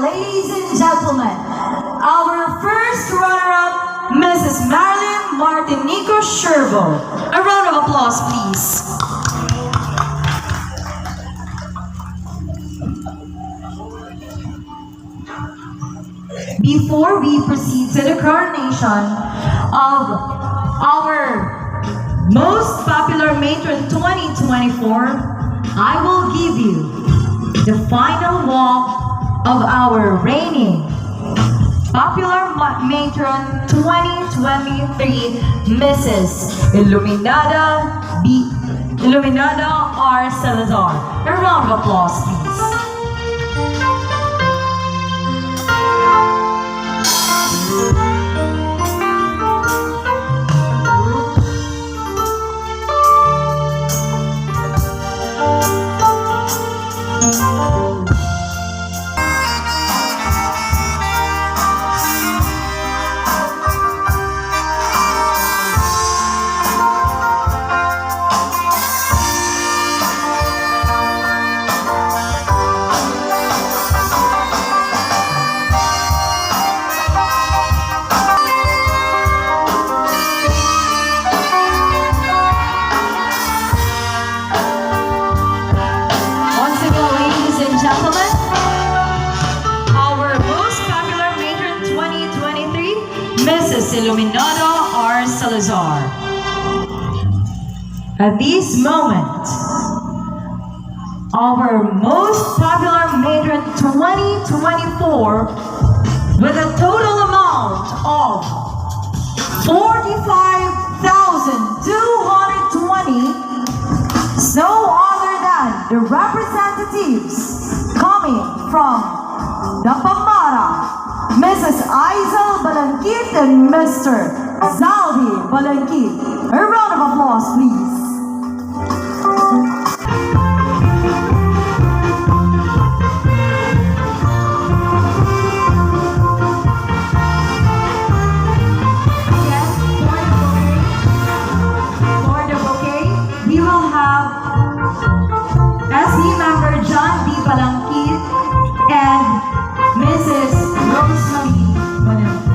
ladies and gentlemen, our first runner-up, Mrs. Marilyn Martinico Sherbo. A round of applause, please. Before we proceed to the coronation of our most popular matron 2024, I will give you the final walk of our reigning popular matron 2023, Mrs. Iluminada R. Salazar. A round of applause, please. Iluminada R. Salazar. At this moment, our most popular matron 2024 with a total amount of 45,220 is no other than the representatives coming from the Pamara, Mrs. Aizal Balangkit and Mr. Zaldi Balangkit. A round of applause, please. Yes, for the bouquet, we will have SE member John D. Balangkit and Mrs. Rosemary Balangkit.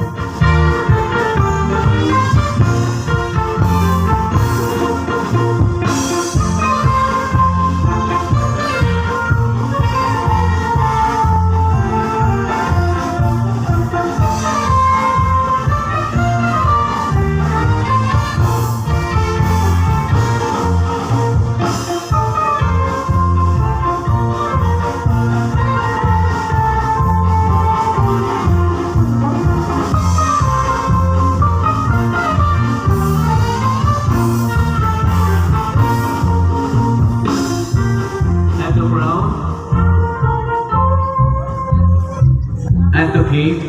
And to Cape,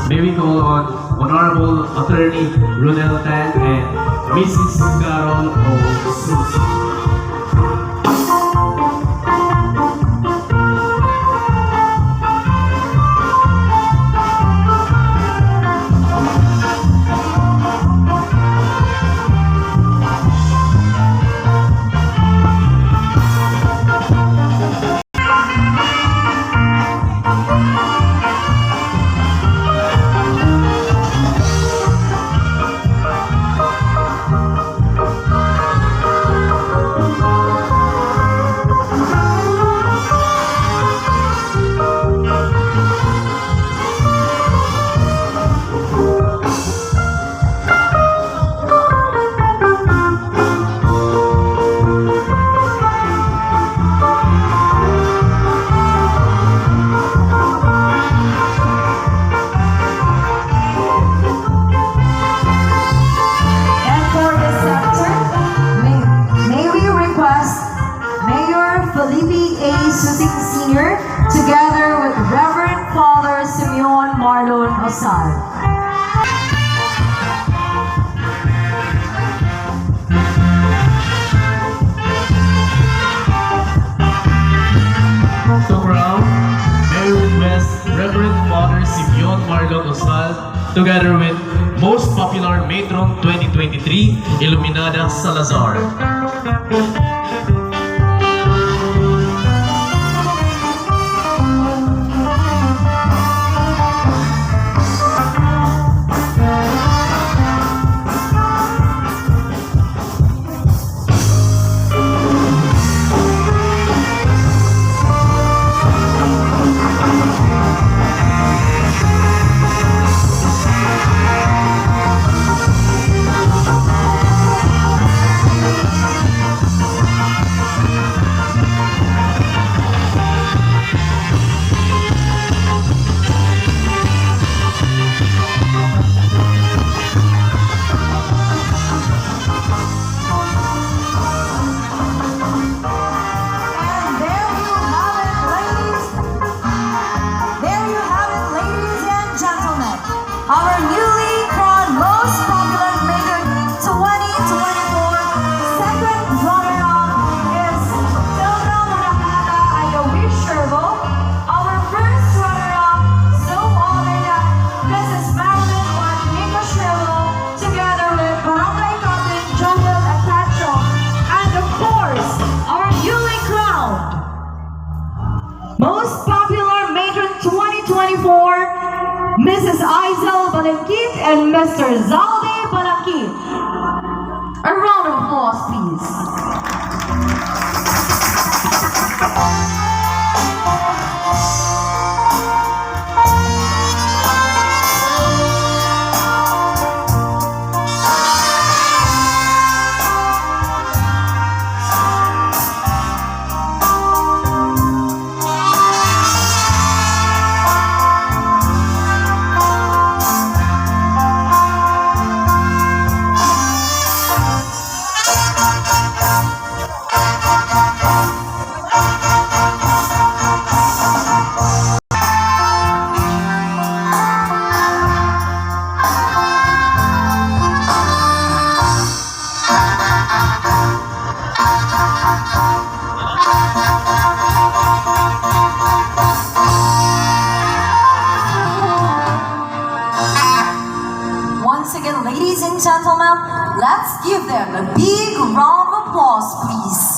may we call on Honorable Attorney Ronel Tan and Mrs. Carol O. Susi. Together with Reverend Father Simeon Marlon Osal. So proud, may we request Reverend Father Simeon Marlon Osal together with most popular matron 2023, Iluminada Salazar. Most Popular Matron 2024, Mrs. Aizel Balangkit and Mr. Zalde Balangkit. A round of applause, please. Once again, ladies and gentlemen, let's give them a big round of applause, please.